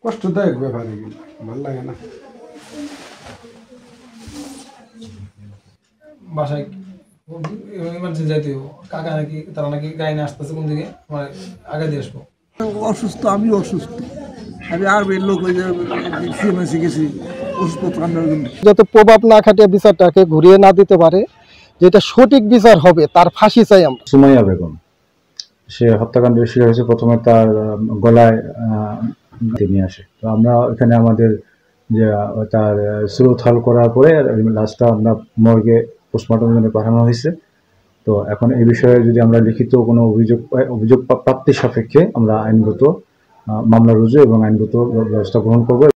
কষ্টদায়ক ব্যাপার, এগুলো ভালো লাগে না। বাসায় ইমার্জেন্সি যাইতে কাকা নাকি তারা নাকি গাড়ি নিয়ে আসতেছে কোন দিকে, আগে দিয়ে আসবো। অসুস্থ, আমি অসুস্থ, আমি আর লোক ওই যে সিএমএসি গেছি ওষুধপত্র আনার জন্য। যাতে প্রভাব না খাটিয়ে বিচারটাকে ঘুরিয়ে না দিতে পারে, যেটা সঠিক বিচার হবে তার ফাঁসি চাই আমরা। সুমাইয়া বেগম, সে হত্যাকাণ্ডের শিকার হয়েছে। প্রথমে তার গলায় নিয়ে আসে, তো আমরা এখানে আমাদের যে তার স্রোত হাল করার পরে লাশটা আমরা মর্গে পোস্টমর্টমের জন্য পাঠানো হয়েছে। তো এখন এই বিষয়ে যদি আমরা লিখিত কোনো অভিযোগ প্রাপ্তির সাপেক্ষে আমরা আইনগত মামলা রুজু এবং আইনগত ব্যবস্থা গ্রহণ করব।